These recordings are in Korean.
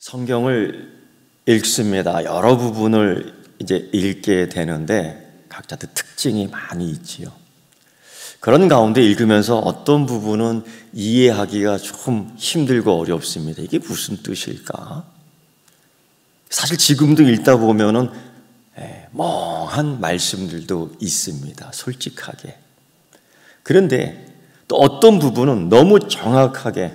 성경을 읽습니다. 여러 부분을 이제 읽게 되는데 각자의 특징이 많이 있지요. 그런 가운데 읽으면서 어떤 부분은 이해하기가 좀 힘들고 어렵습니다. 이게 무슨 뜻일까? 사실 지금도 읽다 보면은 멍한 말씀들도 있습니다. 솔직하게. 그런데 또 어떤 부분은 너무 정확하게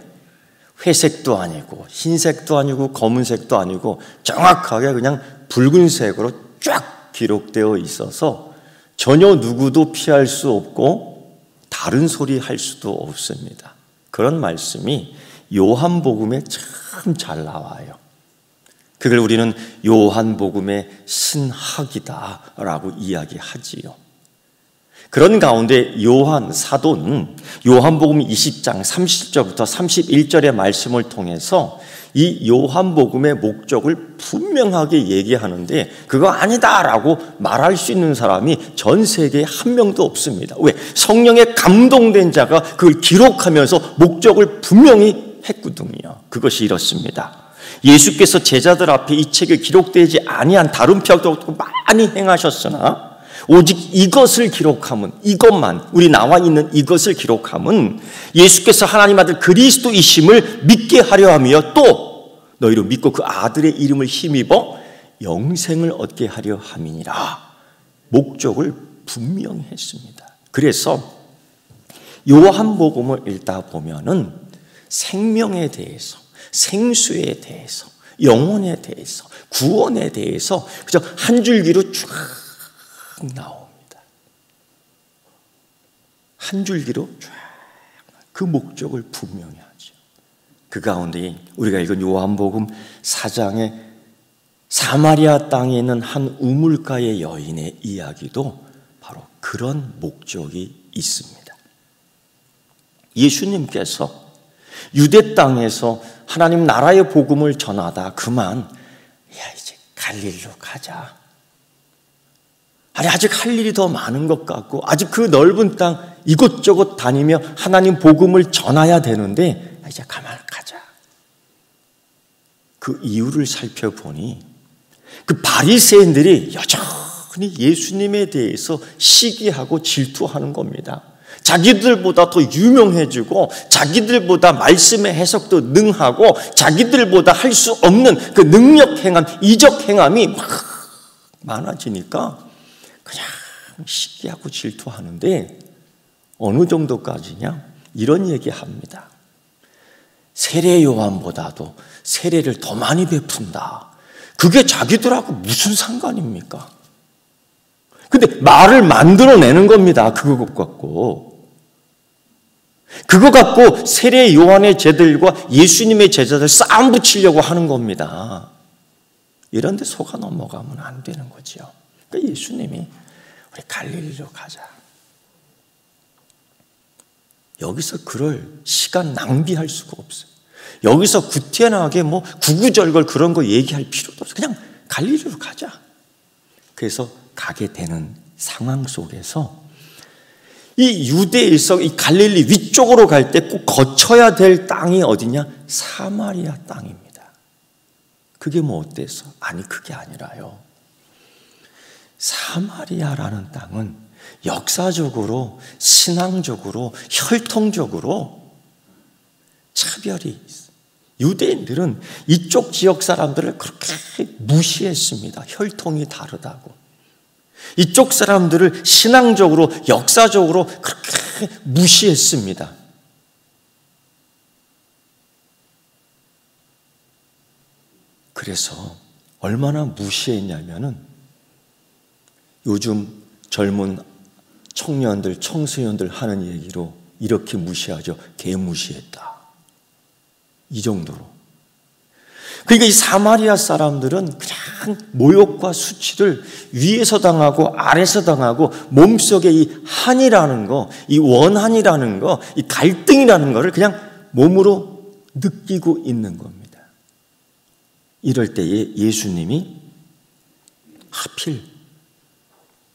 회색도 아니고 흰색도 아니고 검은색도 아니고 정확하게 그냥 붉은색으로 쫙 기록되어 있어서 전혀 누구도 피할 수 없고 다른 소리 할 수도 없습니다. 그런 말씀이 요한복음에 참 잘 나와요. 그걸 우리는 요한복음의 신학이다라고 이야기하지요. 그런 가운데 요한 사도는 요한복음 20장 30절부터 31절의 말씀을 통해서 이 요한복음의 목적을 분명하게 얘기하는데 그거 아니다라고 말할 수 있는 사람이 전 세계에 한 명도 없습니다. 왜? 성령에 감동된 자가 그걸 기록하면서 목적을 분명히 했거든요. 그것이 이렇습니다. 예수께서 제자들 앞에 이 책을 기록되지 아니한 다른 표적도 많이 행하셨으나 오직 이것을 기록함은, 이것만, 우리 나와 있는 이것을 기록함은 예수께서 하나님 아들 그리스도이심을 믿게 하려 하며 또 너희로 믿고 그 아들의 이름을 힘입어 영생을 얻게 하려 함이니라. 목적을 분명히 했습니다. 그래서 요한복음을 읽다 보면은 생명에 대해서, 생수에 대해서, 영혼에 대해서, 구원에 대해서 그저 한 줄기로 쫙 나옵니다. 한 줄기로 쫙 그 목적을 분명히 하죠. 그 가운데 우리가 읽은 요한복음 4장의 사마리아 땅에 있는 한 우물가의 여인의 이야기도 바로 그런 목적이 있습니다. 예수님께서 유대 땅에서 하나님 나라의 복음을 전하다 그만 이제 갈릴리로 가자. 아직 할 일이 더 많은 것 같고 아직 그 넓은 땅 이곳저곳 다니며 하나님 복음을 전해야 되는데 이제 가자. 그 이유를 살펴보니 그 바리새인들이 여전히 예수님에 대해서 시기하고 질투하는 겁니다. 자기들보다 더 유명해지고 자기들보다 말씀의 해석도 능하고 자기들보다 할 수 없는 그 능력 행함, 이적 행함이 막 많아지니까 그냥 시기하고 질투하는데 어느 정도까지냐? 이런 얘기합니다. 세례 요한보다도 세례를 더 많이 베푼다. 그게 자기들하고 무슨 상관입니까? 근데 말을 만들어내는 겁니다. 그거 갖고 세례 요한의 제자들과 예수님의 제자들 싸움 붙이려고 하는 겁니다. 이런 데 속아 넘어가면 안 되는 거죠. 그러니까 예수님이 우리 갈릴리로 가자. 여기서 그럴 시간 낭비할 수가 없어요. 여기서 구태나게 구구절절 그런 거 얘기할 필요도 없어요. 그냥 갈릴리로 가자. 그래서 가게 되는 상황 속에서 이 유대에서 이 갈릴리 위쪽으로 갈 때 꼭 거쳐야 될 땅이 어디냐? 사마리아 땅입니다. 그게 어때서? 아니 그게 아니라요. 사마리아라는 땅은 역사적으로, 신앙적으로, 혈통적으로 차별이 있어요. 유대인들은 이쪽 지역 사람들을 그렇게 무시했습니다. 혈통이 다르다고. 이쪽 사람들을 신앙적으로, 역사적으로 그렇게 무시했습니다. 그래서 얼마나 무시했냐면은 요즘 젊은 청년들, 청소년들 하는 얘기로 이렇게 무시하죠. 개무시했다. 이 정도로. 그러니까 이 사마리아 사람들은 그냥 모욕과 수치를 위에서 당하고 아래서 당하고 몸속에 이 한이라는 거, 이 원한이라는 거, 이 갈등이라는 거를 그냥 몸으로 느끼고 있는 겁니다. 이럴 때에 예수님이 하필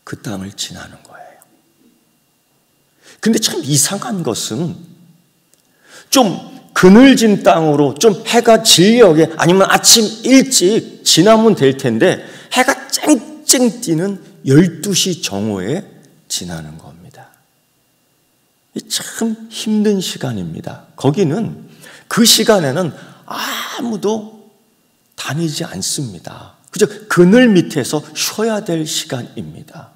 그 땅을 지나는 거예요. 근데 참 이상한 것은 좀 그늘진 땅으로 좀 해가 질녘에 아니면 아침 일찍 지나면 될 텐데 해가 쨍쨍 띄는 12시 정오에 지나는 겁니다. 참 힘든 시간입니다. 거기는 그 시간에는 아무도 다니지 않습니다. 그저 그늘 밑에서 쉬어야 될 시간입니다.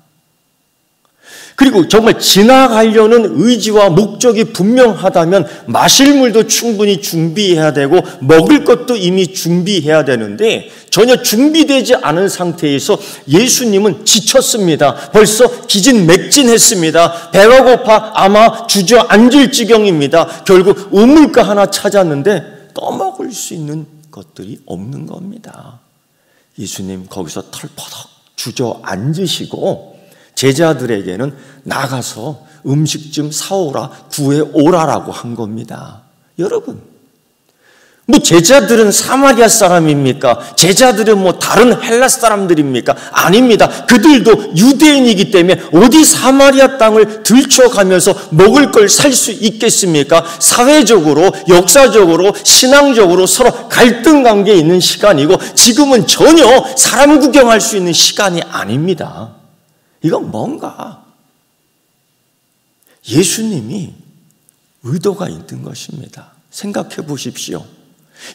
그리고 정말 지나가려는 의지와 목적이 분명하다면 마실 물도 충분히 준비해야 되고 먹을 것도 이미 준비해야 되는데 전혀 준비되지 않은 상태에서 예수님은 지쳤습니다. 벌써 기진맥진했습니다. 배가 고파 아마 주저앉을 지경입니다. 결국 우물가 하나 찾았는데 떠먹을 수 있는 것들이 없는 겁니다. 예수님 거기서 털퍼덕 주저앉으시고 제자들에게는 나가서 음식 좀 사오라, 구해오라라고 한 겁니다. 여러분, 뭐 제자들은 사마리아 사람입니까? 제자들은 뭐 다른 헬라 사람들입니까? 아닙니다. 그들도 유대인이기 때문에 어디 사마리아 땅을 들춰가면서 먹을 걸 살 수 있겠습니까? 사회적으로, 역사적으로, 신앙적으로 서로 갈등 관계에 있는 시간이고 지금은 전혀 사람 구경할 수 있는 시간이 아닙니다. 이건 뭔가 예수님이 의도가 있는 것입니다. 생각해 보십시오.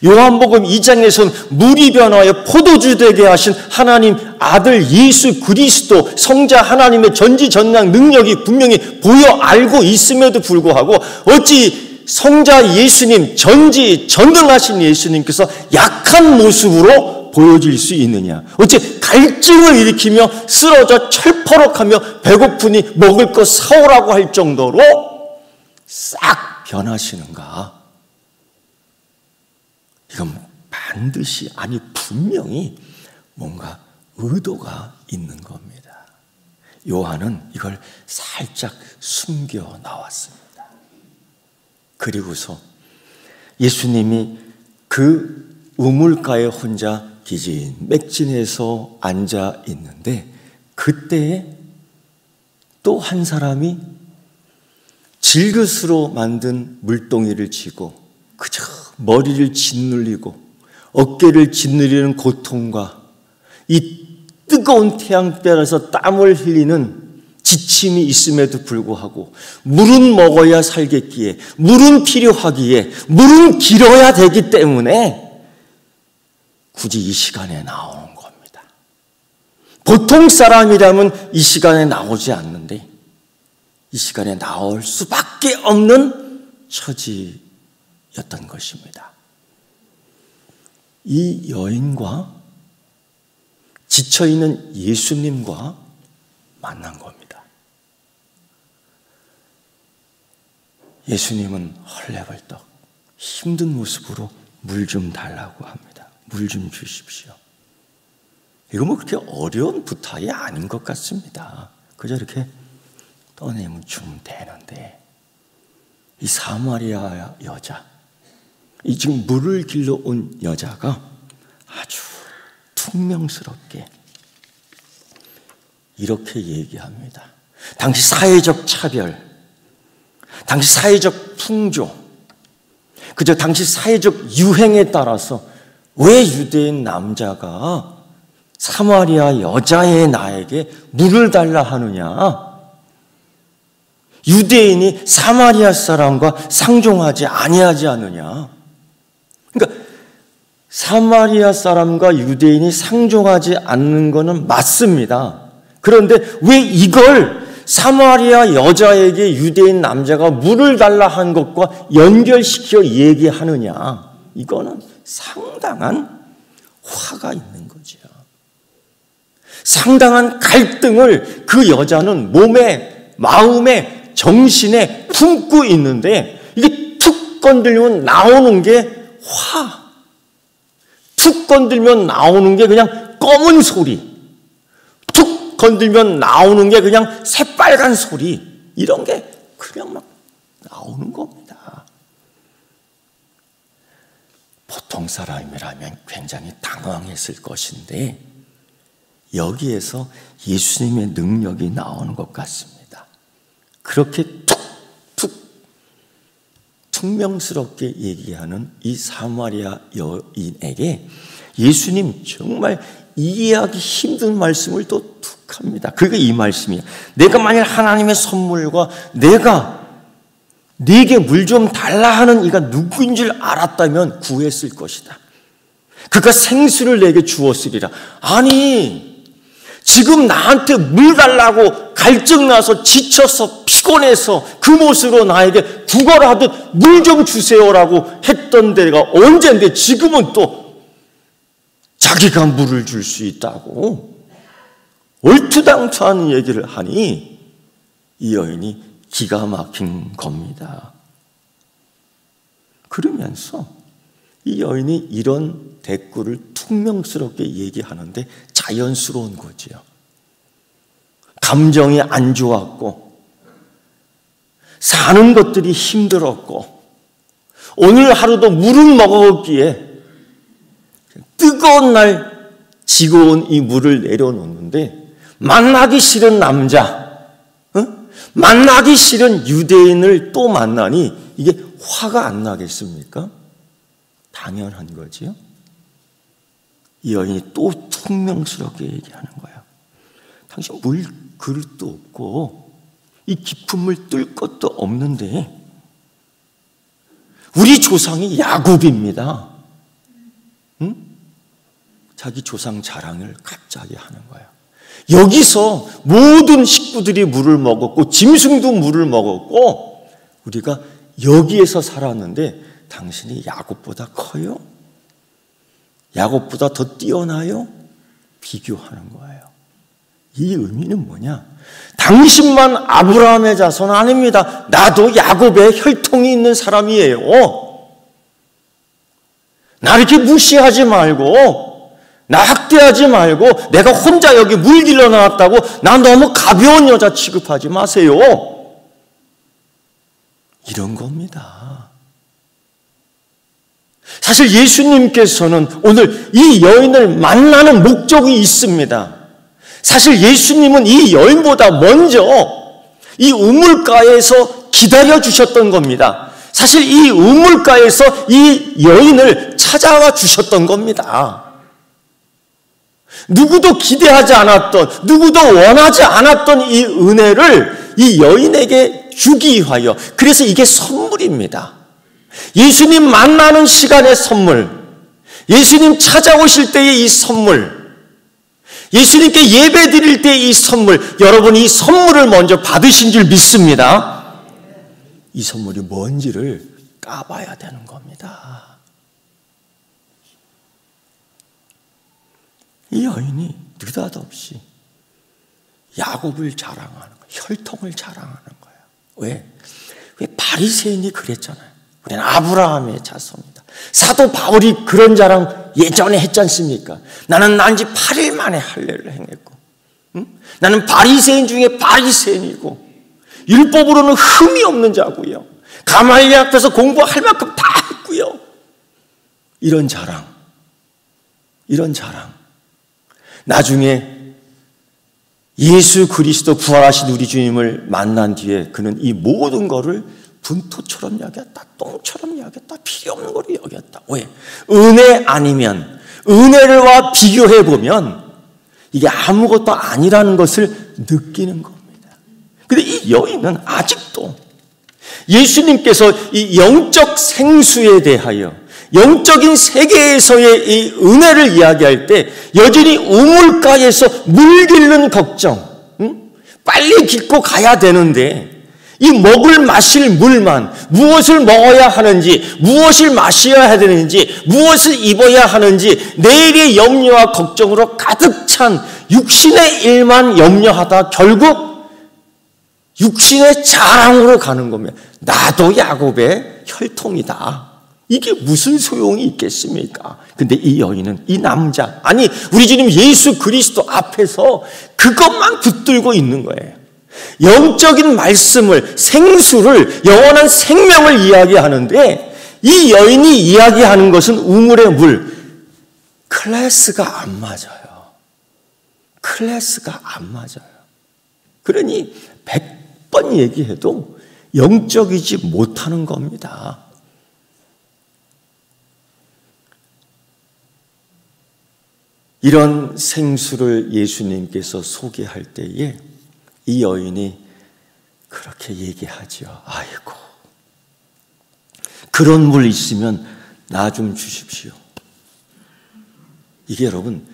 요한복음 2장에서는 물이 변하여 포도주 되게 하신 하나님 아들 예수 그리스도 성자 하나님의 전지전능 능력이 분명히 보여 알고 있음에도 불구하고 어찌 성자 예수님 전지전능하신 예수님께서 약한 모습으로 보여질 수 있느냐? 어째 갈증을 일으키며 쓰러져 철퍼럭하며 배고프니 먹을 것 사오라고 할 정도로 싹 변하시는가? 이건 반드시 아니 분명히 뭔가 의도가 있는 겁니다. 요한은 이걸 살짝 숨겨 나왔습니다. 그리고서 예수님이 그 우물가에 혼자 기진맥진해서 앉아 있는데 그때에 또 한 사람이 질그스로 만든 물동이를 쥐고 그저 머리를 짓눌리고 어깨를 짓누리는 고통과 이 뜨거운 태양볕에서 땀을 흘리는 지침이 있음에도 불구하고 물은 먹어야 살겠기에 물은 필요하기에 물은 길어야 되기 때문에 굳이 이 시간에 나오는 겁니다. 보통 사람이라면 이 시간에 나오지 않는데 이 시간에 나올 수밖에 없는 처지였던 것입니다. 이 여인과 지쳐있는 예수님과 만난 겁니다. 예수님은 헐레벌떡 힘든 모습으로 물 좀 달라고 합니다. 물 좀 주십시오. 이거 뭐 그렇게 어려운 부탁이 아닌 것 같습니다. 그저 이렇게 떠내면 주면 되는데 이 사마리아 여자, 이 지금 물을 길러 온 여자가 아주 퉁명스럽게 이렇게 얘기합니다. 당시 사회적 차별, 당시 사회적 풍조, 그저 당시 사회적 유행에 따라서 왜 유대인 남자가 사마리아 여자의 나에게 물을 달라 하느냐? 유대인이 사마리아 사람과 상종하지 아니하지 않느냐? 그러니까 사마리아 사람과 유대인이 상종하지 않는 것은 맞습니다. 그런데 왜 이걸 사마리아 여자에게 유대인 남자가 물을 달라 한 것과 연결시켜 얘기하느냐? 이거는 상당한 화가 있는 거죠. 상당한 갈등을 그 여자는 몸에, 마음에, 정신에 품고 있는데 이게 툭 건들면 나오는 게 화, 툭 건들면 나오는 게 그냥 검은 소리, 툭 건들면 나오는 게 그냥 새빨간 소리, 이런 게 그냥 막 나오는 겁니다. 보통 사람이라면 굉장히 당황했을 것인데 여기에서 예수님의 능력이 나오는 것 같습니다. 그렇게 툭 퉁명스럽게 얘기하는 이 사마리아 여인에게 예수님 정말 이해하기 힘든 말씀을 또 툭 합니다. 그게 이 말씀이에요. 내가 만일 하나님의 선물과 내가 네게 물 좀 달라 하는 이가 누구인 줄 알았다면 구했을 것이다. 그가 생수를 내게 주었으리라. 아니, 지금 나한테 물 달라고 갈증나서 지쳐서 피곤해서 그 모습으로 나에게 구걸하듯 물 좀 주세요라고 했던 데가 언젠데 지금은 또 자기가 물을 줄 수 있다고 얼토당토하는 얘기를 하니 이 여인이 기가 막힌 겁니다. 그러면서 이 여인이 이런 대꾸를 퉁명스럽게 얘기하는데 자연스러운 거지요. 감정이 안 좋았고 사는 것들이 힘들었고 오늘 하루도 물을 먹었기에 뜨거운 날 지고온 이 물을 내려놓는데 만나기 싫은 남자, 만나기 싫은 유대인을 또 만나니 이게 화가 안 나겠습니까? 당연한 거지요. 이 여인이 또 퉁명스럽게 얘기하는 거야. 당신 물 그릇도 없고 이 깊은 물 뜰 것도 없는데 우리 조상이 야곱입니다. 응? 자기 조상 자랑을 갑자기 하는 거야. 여기서 모든 식구들이 물을 먹었고 짐승도 물을 먹었고 우리가 여기에서 살았는데 당신이 야곱보다 커요? 야곱보다 더 뛰어나요? 비교하는 거예요. 이 의미는 뭐냐? 당신만 아브라함의 자손 아닙니다. 나도 야곱의 혈통이 있는 사람이에요. 나 이렇게 무시하지 말고 나 학대하지 말고 내가 혼자 여기 물 길러 나왔다고 나 너무 가벼운 여자 취급하지 마세요. 이런 겁니다. 사실 예수님께서는 오늘 이 여인을 만나는 목적이 있습니다. 사실 예수님은 이 여인보다 먼저 이 우물가에서 기다려주셨던 겁니다. 사실 이 우물가에서 이 여인을 찾아와 주셨던 겁니다. 누구도 기대하지 않았던, 누구도 원하지 않았던 이 은혜를 이 여인에게 주기 위하여, 그래서 이게 선물입니다. 예수님 만나는 시간의 선물, 예수님 찾아오실 때의 이 선물, 예수님께 예배 드릴 때의 이 선물, 여러분 이 선물을 먼저 받으신 줄 믿습니다. 이 선물이 뭔지를 까봐야 되는 겁니다. 이 여인이 느닷없이 야곱을 자랑하는 거예요. 혈통을 자랑하는 거예요. 왜? 왜 바리새인이 그랬잖아요. 우리는 아브라함의 자손이다. 사도 바울이 그런 자랑 예전에 했지 않습니까? 나는 난 지 8일 만에 할례를 행했고, 나는 바리새인 중에 바리새인이고, 율법으로는 흠이 없는 자고요. 가말리엘 앞에서 공부할 만큼 다 했고요. 이런 자랑. 나중에 예수 그리스도 부활하신 우리 주님을 만난 뒤에 그는 이 모든 거를 분토처럼 여겼다, 똥처럼 여겼다, 필요 없는 거로 여겼다. 왜? 은혜 아니면, 은혜와 비교해보면 이게 아무것도 아니라는 것을 느끼는 겁니다. 근데 이 여인은 아직도 예수님께서 이 영적 생수에 대하여 영적인 세계에서의 이 은혜를 이야기할 때 여전히 우물가에서 물 길는 걱정, 빨리 깃고 가야 되는데 이 먹을 마실 물만, 무엇을 먹어야 하는지, 무엇을 마셔야 되는지, 무엇을 입어야 하는지 내일의 염려와 걱정으로 가득 찬 육신의 일만 염려하다 결국 육신의 자랑으로 가는 겁니다. 나도 야곱의 혈통이다. 이게 무슨 소용이 있겠습니까? 근데 이 여인은, 이 남자, 아니 우리 주님 예수 그리스도 앞에서 그것만 붙들고 있는 거예요. 영적인 말씀을, 생수를, 영원한 생명을 이야기하는데 이 여인이 이야기하는 것은 우물의 물. 클래스가 안 맞아요. 클래스가 안 맞아요. 그러니 100번 얘기해도 영적이지 못하는 겁니다. 이런 생수를 예수님께서 소개할 때에 이 여인이 그렇게 얘기하죠. 아이고, 그런 물 있으면 나 좀 주십시오. 이게 여러분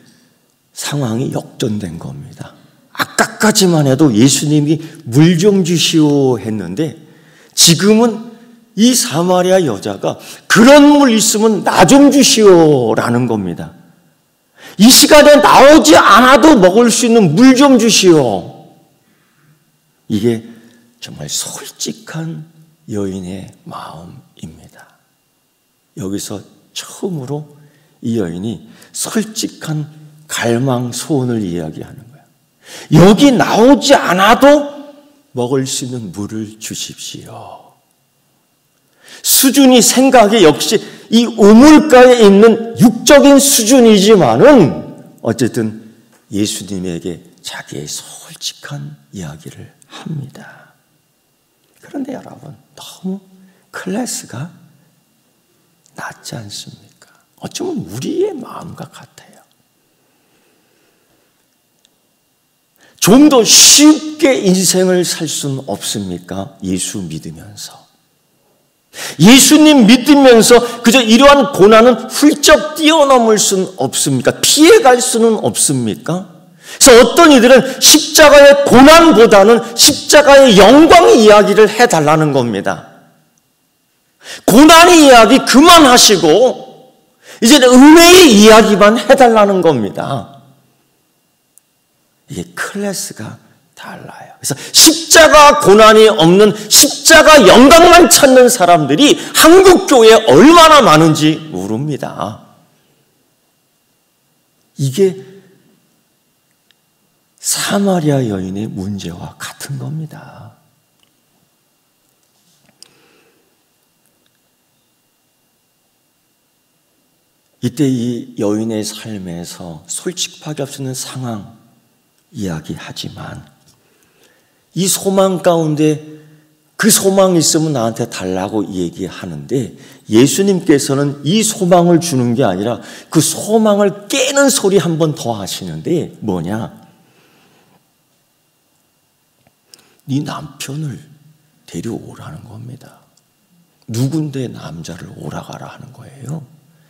상황이 역전된 겁니다. 아까까지만 해도 예수님이 물 좀 주시오 했는데 지금은 이 사마리아 여자가 그런 물 있으면 나 좀 주시오라는 겁니다. 이 시간에 나오지 않아도 먹을 수 있는 물 좀 주시오. 이게 정말 솔직한 여인의 마음입니다. 여기서 처음으로 이 여인이 솔직한 갈망, 소원을 이야기하는 거예요. 여기 나오지 않아도 먹을 수 있는 물을 주십시오. 수준이 생각이 역시 이 우물가에 있는 육적인 수준이지만은 어쨌든 예수님에게 자기의 솔직한 이야기를 합니다. 그런데 여러분 너무 클래스가 낮지 않습니까? 어쩌면 우리의 마음과 같아요. 좀 더 쉽게 인생을 살 수는 없습니까? 예수 믿으면서. 예수님 믿으면서 그저 이러한 고난은 훌쩍 뛰어넘을 수는 없습니까? 피해갈 수는 없습니까? 그래서 어떤 이들은 십자가의 고난보다는 십자가의 영광 이야기를 해달라는 겁니다. 고난의 이야기 그만하시고 이제는 은혜의 이야기만 해달라는 겁니다. 이게 클래스가 달라요. 그래서 십자가 고난이 없는 십자가 영광만 찾는 사람들이 한국 교회에 얼마나 많은지 모릅니다. 이게 사마리아 여인의 문제와 같은 겁니다. 이때 이 여인의 삶에서 솔직하게 할 수 있는 상황 이야기하지만 이 소망 가운데 그 소망이 있으면 나한테 달라고 얘기하는데 예수님께서는 이 소망을 주는 게 아니라 그 소망을 깨는 소리 한 번 더 하시는데 뭐냐? 네 남편을 데려오라는 겁니다. 누군데 남자를 오라가라 하는 거예요.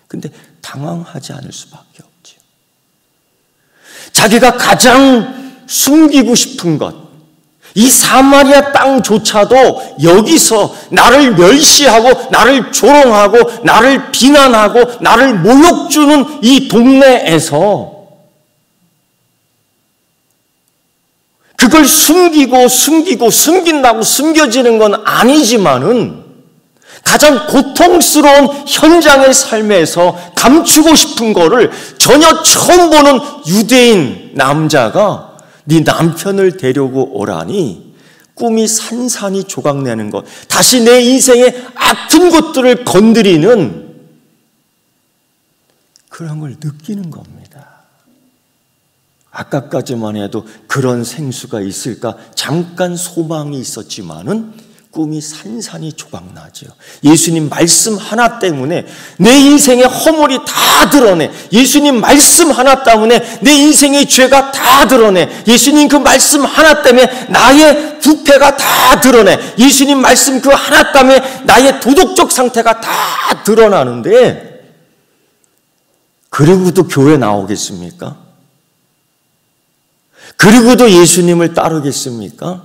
근데 당황하지 않을 수밖에 없죠. 자기가 가장 숨기고 싶은 것, 이 사마리아 땅조차도 여기서 나를 멸시하고 나를 조롱하고 나를 비난하고 나를 모욕 주는 이 동네에서 그걸 숨긴다고 숨겨지는 건 아니지만은 가장 고통스러운 현장의 삶에서 감추고 싶은 거를 전혀 처음 보는 유대인 남자가 네 남편을 데려오고 오라니 꿈이 산산이 조각내는 것, 다시 내 인생의 아픈 것들을 건드리는 그런 걸 느끼는 겁니다. 아까까지만 해도 그런 생수가 있을까 잠깐 소망이 있었지만은 꿈이 산산이 조각나죠. 예수님 말씀 하나 때문에 내 인생의 허물이 다 드러내. 예수님 말씀 하나 때문에 내 인생의 죄가 다 드러내. 예수님 그 말씀 하나 때문에 나의 부패가 다 드러내. 예수님 말씀 그 하나 때문에 나의 도덕적 상태가 다 드러나는데 그리고도 교회 나오겠습니까? 그리고도 예수님을 따르겠습니까?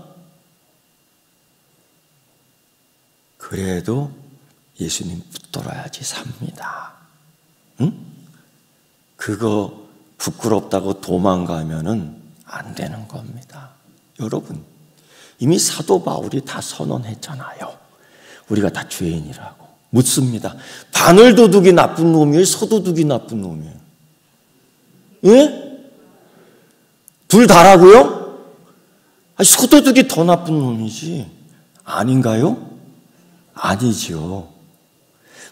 그래도 예수님 붙들어야지 삽니다. 응? 그거 부끄럽다고 도망가면은 안 되는 겁니다. 여러분, 이미 사도 바울이 다 선언했잖아요. 우리가 다 죄인이라고. 묻습니다. 바늘도둑이 나쁜 놈이에요? 소도둑이 나쁜 놈이에요? 예? 둘 다라고요? 소도둑이 더 나쁜 놈이지. 아닌가요? 아니죠.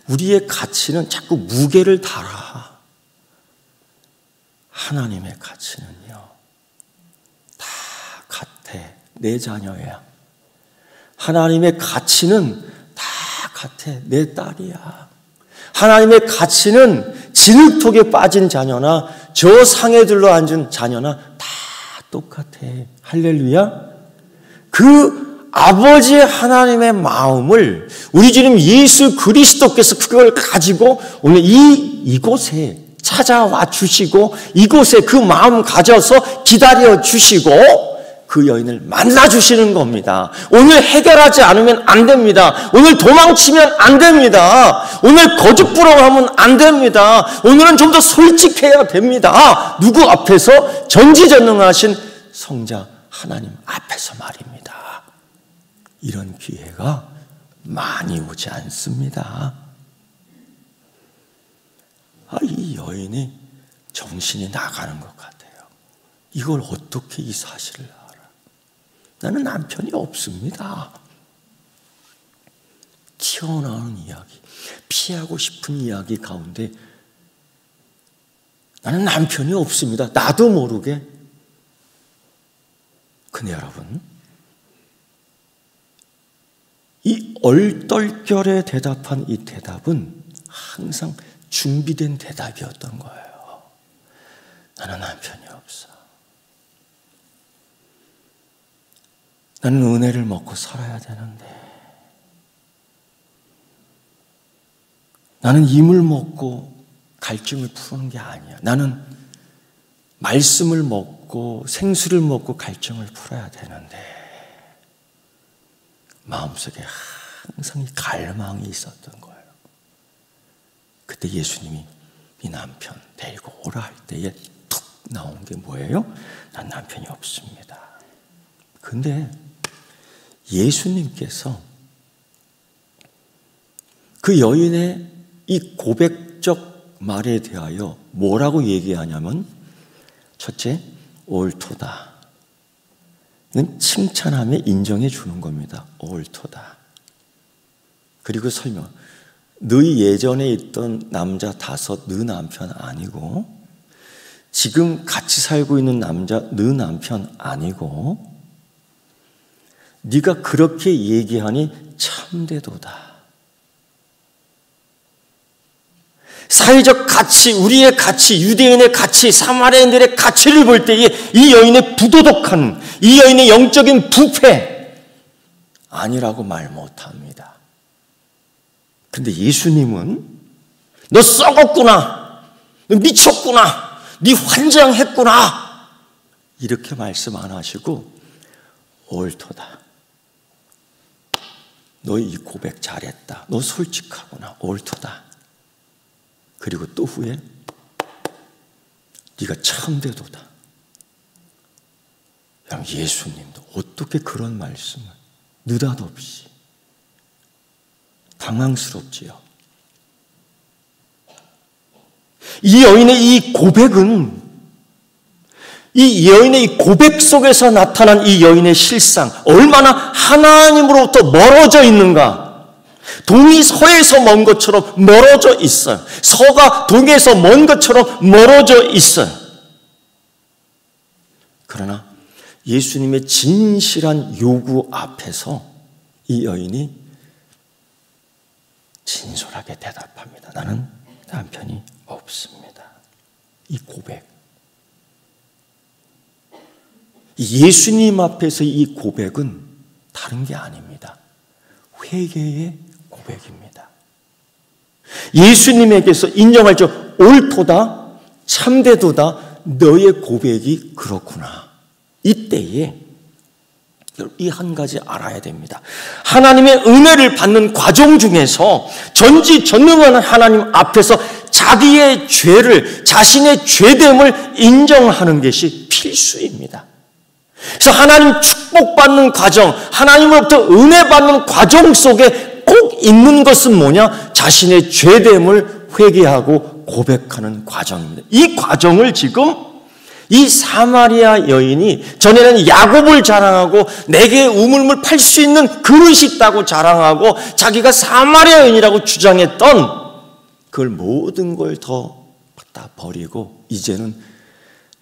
우리의 가치는 자꾸 무게를 달아. 하나님의 가치는요, 다 같아. 내 자녀야. 하나님의 가치는 다 같아. 내 딸이야. 하나님의 가치는 진흙통에 빠진 자녀나 저 상에 들러 앉은 자녀나 다 똑같아. 할렐루야. 그 아버지의 하나님의 마음을 우리 주님 예수 그리스도께서 그걸 가지고 오늘 이곳에 찾아와 주시고 이곳에 그 마음 가져서 기다려 주시고 그 여인을 만나 주시는 겁니다. 오늘 해결하지 않으면 안 됩니다. 오늘 도망치면 안 됩니다. 오늘 거짓부렁하면 안 됩니다. 오늘은 좀 더 솔직해야 됩니다. 누구 앞에서? 전지전능하신 성자 하나님 앞에서 말입니다. 이런 기회가 많이 오지 않습니다. 이 여인이 정신이 나가는 것 같아요. 이걸 어떻게 이 사실을 알아? 나는 남편이 없습니다. 튀어나오는 이야기, 피하고 싶은 이야기 가운데 나는 남편이 없습니다. 나도 모르게. 근데 여러분, 이 얼떨결에 대답한 이 대답은 항상 준비된 대답이었던 거예요. 나는 남편이 없어. 나는 은혜를 먹고 살아야 되는데 나는 임을 먹고 갈증을 푸는 게 아니야. 나는 말씀을 먹고 생수를 먹고 갈증을 풀어야 되는데 마음속에 항상 이 갈망이 있었던 거예요. 그때 예수님이 이 남편 데리고 오라 할 때에 툭 나온 게 뭐예요? 난 남편이 없습니다. 근데 예수님께서 그 여인의 이 고백적 말에 대하여 뭐라고 얘기하냐면 첫째, 옳도다. 이건 칭찬하며 인정해 주는 겁니다. 옳도다. 그리고 설명. 너희 예전에 있던 남자 5, 너 남편 아니고 지금 같이 살고 있는 남자 너 남편 아니고 네가 그렇게 얘기하니 참되도다. 사회적 가치, 우리의 가치, 유대인의 가치, 사마리아인들의 가치를 볼 때에 이 여인의 부도덕한, 이 여인의 영적인 부패 아니라고 말 못합니다. 근데 예수님은 너 썩었구나, 너 미쳤구나, 네 환장했구나 이렇게 말씀 안 하시고 옳도다. 너 이 고백 잘했다. 너 솔직하구나. 옳도다. 그리고 또 후에 네가 참되도다. 예수님도 어떻게 그런 말씀을 느닷없이 당황스럽지요. 이 여인의 이 고백은 이 여인의 이 고백 속에서 나타난 이 여인의 실상, 얼마나 하나님으로부터 멀어져 있는가. 동이 서에서 먼 것처럼 멀어져 있어요. 서가 동에서 먼 것처럼 멀어져 있어요. 그러나 예수님의 진실한 요구 앞에서 이 여인이 진솔하게 대답합니다. 나는 남편이 없습니다. 이 고백. 예수님 앞에서 이 고백은 다른 게 아닙니다. 회개의 고백입니다. 예수님에게서 인정할 줄 옳도다, 참되도다, 너의 고백이 그렇구나. 이때에 이 한 가지 알아야 됩니다. 하나님의 은혜를 받는 과정 중에서 전지전능한 하나님 앞에서 자기의 죄를, 자신의 죄됨을 인정하는 것이 필수입니다. 그래서 하나님 축복받는 과정, 하나님으로부터 은혜 받는 과정 속에 꼭 있는 것은 뭐냐? 자신의 죄됨을 회개하고 고백하는 과정입니다. 이 과정을 지금 이 사마리아 여인이 전에는 야곱을 자랑하고 내게 우물물 팔 수 있는 그릇이 있다고 자랑하고 자기가 사마리아 여인이라고 주장했던 그걸 모든 걸 다 버리고 이제는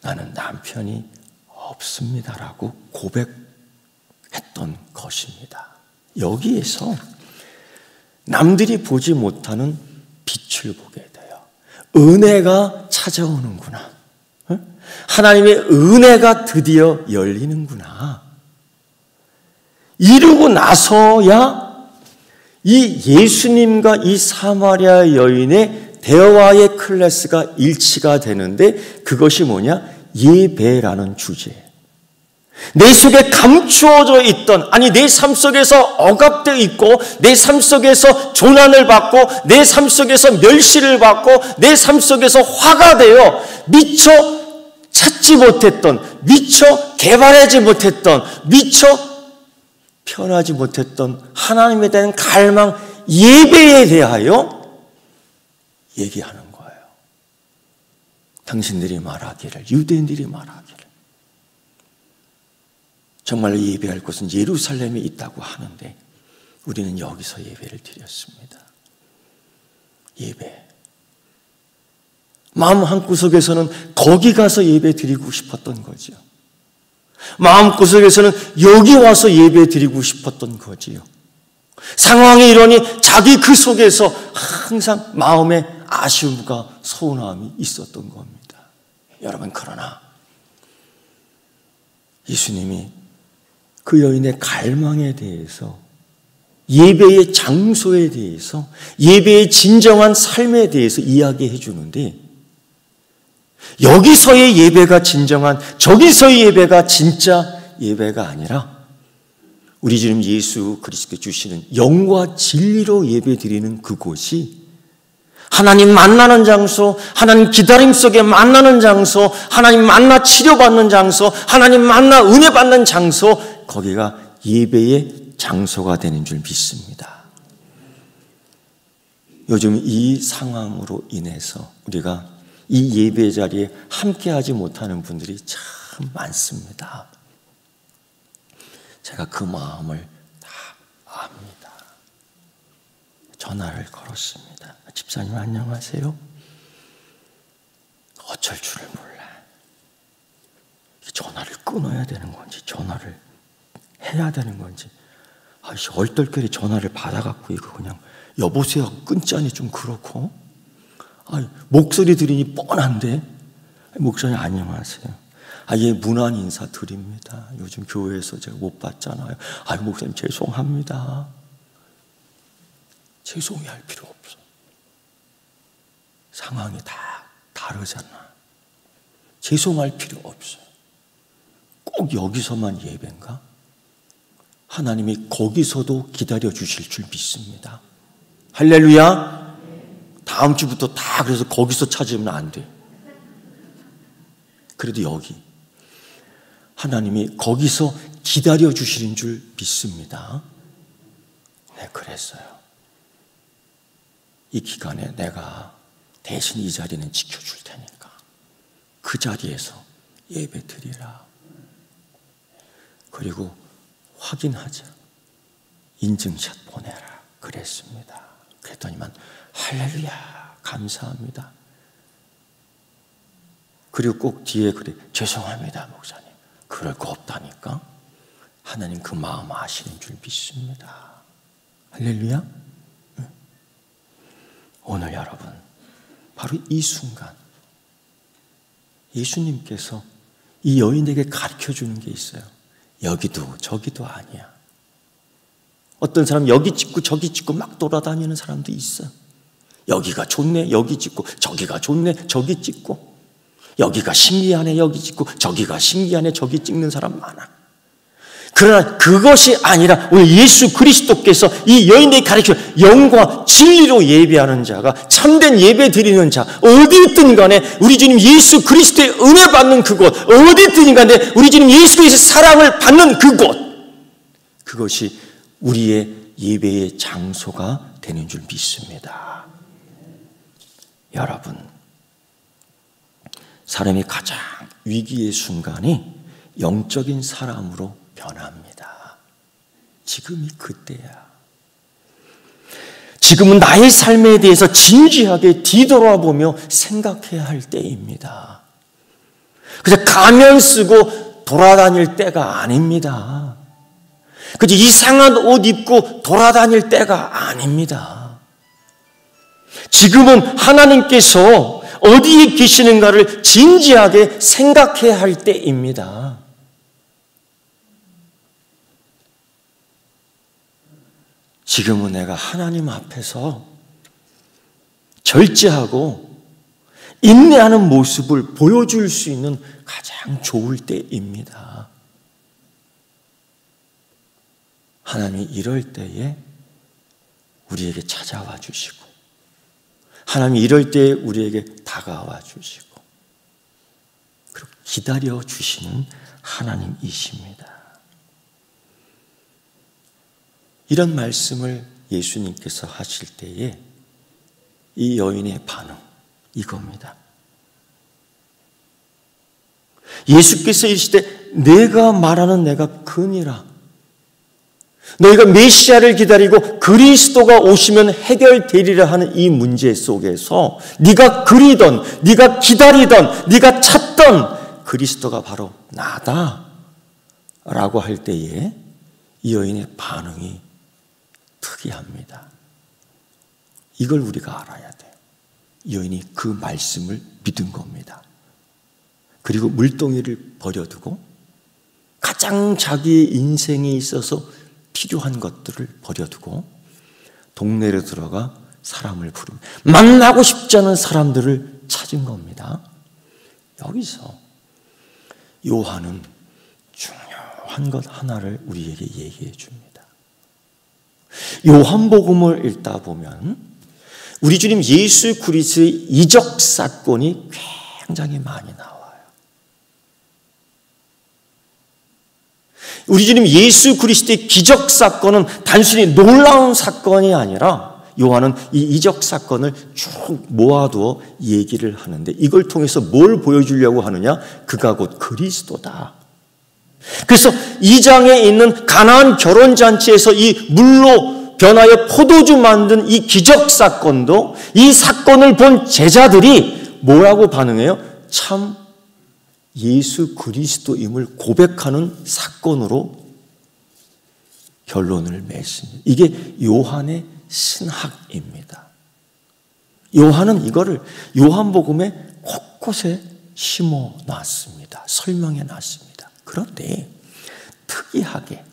나는 남편이 없습니다라고 고백했던 것입니다. 여기에서 남들이 보지 못하는 빛을 보게 돼요. 은혜가 찾아오는구나. 하나님의 은혜가 드디어 열리는구나. 이루고 나서야 이 예수님과 이 사마리아 여인의 대화의 클래스가 일치가 되는데, 그것이 뭐냐? 예배라는 주제. 내 속에 감추어져 있던, 아니 내 삶 속에서 억압되어 있고, 내 삶 속에서 조난을 받고, 내 삶 속에서 멸시를 받고, 내 삶 속에서 화가 되어 미처 찾지 못했던, 미처 개발하지 못했던, 미처 편하지 못했던 하나님에 대한 갈망, 예배에 대하여 얘기하는 거예요. 당신들이 말하기를, 유대인들이 말하기를, 정말로 예배할 곳은 예루살렘에 있다고 하는데 우리는 여기서 예배를 드렸습니다. 예배. 마음 한구석에서는 거기 가서 예배 드리고 싶었던 거지요. 마음구석에서는 여기 와서 예배 드리고 싶었던 거지요. 상황이 이러니 자기 그 속에서 항상 마음에 아쉬움과 서운함이 있었던 겁니다. 여러분, 그러나 예수님이 그 여인의 갈망에 대해서, 예배의 장소에 대해서, 예배의 진정한 삶에 대해서 이야기해 주는데, 여기서의 예배가 진정한, 저기서의 예배가 진짜 예배가 아니라 우리 주님 예수 그리스도께 주시는 영과 진리로 예배 드리는 그곳이 하나님 만나는 장소, 하나님 기다림 속에 만나는 장소, 하나님 만나 치료받는 장소, 하나님 만나 은혜 받는 장소, 거기가 예배의 장소가 되는 줄 믿습니다. 요즘 이 상황으로 인해서 우리가 이 예배 자리에 함께하지 못하는 분들이 참 많습니다. 제가 그 마음을 다 압니다. 전화를 걸었습니다. 집사님 안녕하세요. 어쩔 줄을 몰라. 전화를 끊어야 되는 건지, 전화를 해야 되는 건지, 얼떨결에 전화를 받아갖고 이거 그냥 여보세요 끊자니 좀 그렇고, 목소리 들으니 뻔한데, 목사님 안녕하세요. 예, 문안 인사 드립니다. 요즘 교회에서 제가 못 봤잖아요. 목사님 죄송합니다. 죄송히 할 필요 없어. 상황이 다 다르잖아. 죄송할 필요 없어요. 꼭 여기서만 예배인가? 하나님이 거기서도 기다려 주실 줄 믿습니다. 할렐루야. 다음 주부터 다 그래서 거기서 찾으면 안 돼. 그래도 여기 하나님이 거기서 기다려 주시는 줄 믿습니다. 네, 그랬어요. 이 기간에 내가 대신 이 자리는 지켜줄 테니까 그 자리에서 예배 드리라. 그리고 확인하자. 인증샷 보내라. 그랬습니다. 그랬더니만 할렐루야 감사합니다. 그리고 꼭 뒤에 그래, 죄송합니다 목사님. 그럴 거 없다니까. 하나님 그 마음 아시는 줄 믿습니다. 할렐루야. 오늘 여러분 바로 이 순간 예수님께서 이 여인에게 가르쳐주는 게 있어요. 여기도 저기도 아니야. 어떤 사람 여기 찍고 저기 찍고 막 돌아다니는 사람도 있어. 여기가 좋네 여기 찍고, 저기가 좋네 저기 찍고, 여기가 신기하네 여기 찍고, 저기가 신기하네 저기 찍는 사람 많아. 그러나 그것이 아니라 오늘 예수 그리스도께서 이 여인에게 가르쳐 영과 진리로 예배하는 자가, 참된 예배 드리는 자, 어디 있든 간에 우리 주님 예수 그리스도의 은혜 받는 그곳, 어디 있든 간에 우리 주님 예수 그리스도의 사랑을 받는 그곳, 그것이 우리의 예배의 장소가 되는 줄 믿습니다. 여러분, 사람이 가장 위기의 순간이 영적인 사람으로 변합니다. 지금이 그때야. 지금은 나의 삶에 대해서 진지하게 뒤돌아보며 생각해야 할 때입니다. 그래서 가면 쓰고 돌아다닐 때가 아닙니다. 그저 이상한 옷 입고 돌아다닐 때가 아닙니다. 지금은 하나님께서 어디에 계시는가를 진지하게 생각해야 할 때입니다. 지금은 내가 하나님 앞에서 절제하고 인내하는 모습을 보여줄 수 있는 가장 좋을 때입니다. 하나님이 이럴 때에 우리에게 찾아와 주시고, 하나님이 이럴 때에 우리에게 다가와 주시고, 그리고 기다려 주시는 하나님이십니다. 이런 말씀을 예수님께서 하실 때에 이 여인의 반응, 이겁니다. 예수께서 이르시되 내가 말하는 내가 그니라. 너희가 메시아를 기다리고 그리스도가 오시면 해결되리라 하는 이 문제 속에서 네가 그리던, 네가 기다리던, 네가 찾던 그리스도가 바로 나다 라고 할 때에 이 여인의 반응이 특이합니다. 이걸 우리가 알아야 돼요. 이 여인이 그 말씀을 믿은 겁니다. 그리고 물동이를 버려두고 가장 자기의 인생에 있어서 필요한 것들을 버려두고 동네로 들어가 사람을 부르며 만나고 싶지 않은 사람들을 찾은 겁니다. 여기서 요한은 중요한 것 하나를 우리에게 얘기해 줍니다. 요한복음을 읽다 보면 우리 주님 예수 그리스도의 이적 사건이 굉장히 많이 나와요. 우리 주님 예수 그리스도의 기적 사건은 단순히 놀라운 사건이 아니라 요한은 이 이적 사건을 쭉 모아두어 얘기를 하는데, 이걸 통해서 뭘 보여주려고 하느냐? 그가 곧 그리스도다. 그래서 2장에 있는 가나안 결혼잔치에서 이 물로 변하여 포도주 만든 이 기적 사건도 이 사건을 본 제자들이 뭐라고 반응해요? 참 예수 그리스도임을 고백하는 사건으로 결론을 맺습니다. 이게 요한의 신학입니다. 요한은 이거를 요한복음에 곳곳에 심어 놨습니다. 설명해 놨습니다. 그런데 특이하게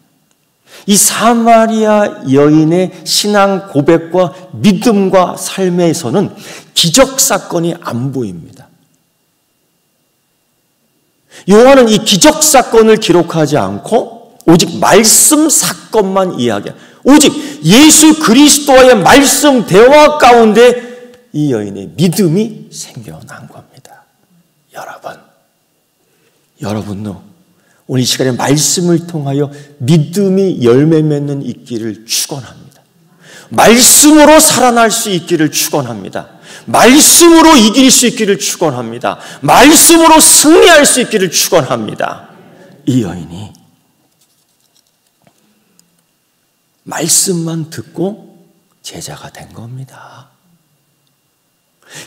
이 사마리아 여인의 신앙 고백과 믿음과 삶에서는 기적 사건이 안 보입니다. 요한은 이 기적 사건을 기록하지 않고 오직 말씀 사건만 이야기해요. 오직 예수 그리스도와의 말씀 대화 가운데 이 여인의 믿음이 생겨난 겁니다. 여러분도 오늘 이 시간에 말씀을 통하여 믿음이 열매 맺는 있기를 축원합니다. 말씀으로 살아날 수 있기를 축원합니다. 말씀으로 이길 수 있기를 축원합니다. 말씀으로 승리할 수 있기를 축원합니다. 이 여인이 말씀만 듣고 제자가 된 겁니다.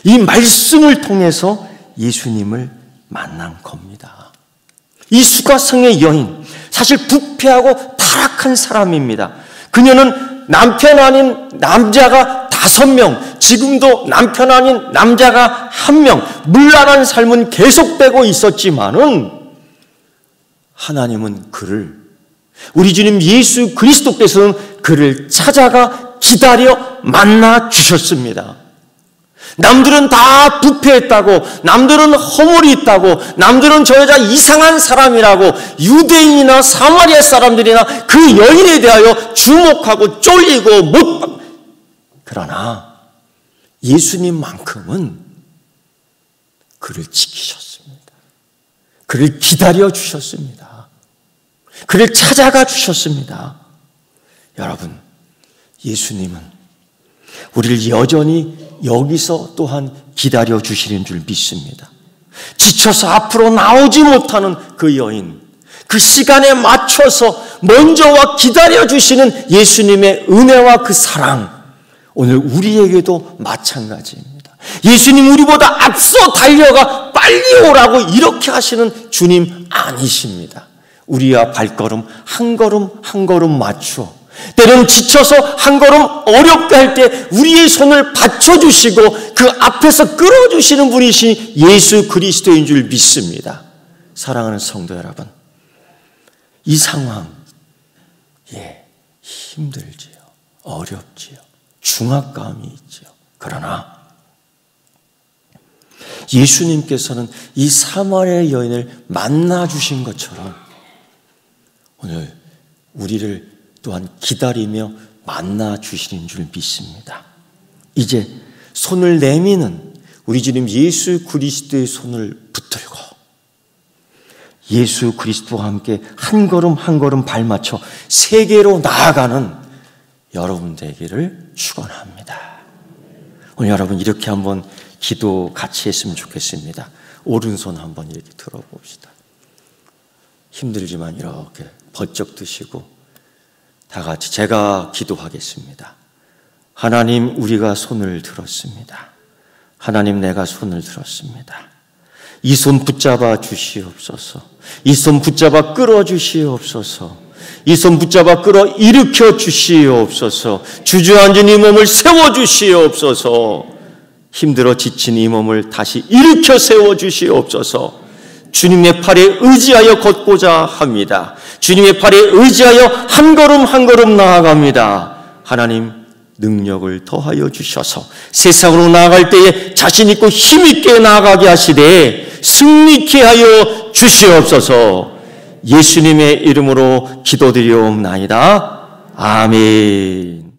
이 말씀을 통해서 예수님을 만난 겁니다. 이 수가성의 여인, 사실 부패하고 타락한 사람입니다. 그녀는 남편 아닌 남자가 5명, 지금도 남편 아닌 남자가 1명, 문란한 삶은 계속되고 있었지만은 하나님은 그를, 우리 주님 예수 그리스도께서는 그를 찾아가 기다려 만나 주셨습니다. 남들은 다 부패했다고, 남들은 허물이 있다고, 남들은 저 여자 이상한 사람이라고 유대인이나 사마리아 사람들이나 그 여인에 대하여 주목하고 쫄리고 못, 그러나 예수님만큼은 그를 지키셨습니다. 그를 기다려 주셨습니다. 그를 찾아가 주셨습니다. 여러분, 예수님은 우리를 여전히 여기서 또한 기다려 주시는 줄 믿습니다. 지쳐서 앞으로 나오지 못하는 그 여인, 그 시간에 맞춰서 먼저 와 기다려 주시는 예수님의 은혜와 그 사랑, 오늘 우리에게도 마찬가지입니다. 예수님 우리보다 앞서 달려가 빨리 오라고 이렇게 하시는 주님 아니십니다. 우리와 발걸음 한 걸음 한 걸음 맞춰 때로는 지쳐서 한 걸음 어렵게 할 때 우리의 손을 받쳐주시고 그 앞에서 끌어주시는 분이신 예수 그리스도인 줄 믿습니다. 사랑하는 성도 여러분, 이 상황, 힘들지요. 어렵지요. 중압감이 있지요. 그러나 예수님께서는 이 사마리아 여인을 만나주신 것처럼 오늘 우리를 또한 기다리며 만나주시는 줄 믿습니다. 이제 손을 내미는 우리 주님 예수 그리스도의 손을 붙들고 예수 그리스도와 함께 한 걸음 한 걸음 발맞춰 세계로 나아가는 여러분 되기를 축원합니다. 오늘 여러분 이렇게 한번 기도 같이 했으면 좋겠습니다. 오른손 한번 이렇게 들어봅시다. 힘들지만 이렇게 번쩍 드시고 다 같이 제가 기도하겠습니다. 하나님, 우리가 손을 들었습니다. 하나님, 내가 손을 들었습니다. 이 손 붙잡아 주시옵소서. 이 손 붙잡아 끌어 주시옵소서. 이 손 붙잡아 끌어 일으켜 주시옵소서. 주저앉은 이 몸을 세워 주시옵소서. 힘들어 지친 이 몸을 다시 일으켜 세워 주시옵소서. 주님의 팔에 의지하여 걷고자 합니다. 주님의 팔에 의지하여 한 걸음 한 걸음 나아갑니다. 하나님, 능력을 더하여 주셔서 세상으로 나아갈 때에 자신 있고 힘 있게 나아가게 하시되 승리케 하여 주시옵소서. 예수님의 이름으로 기도드리옵나이다. 아멘.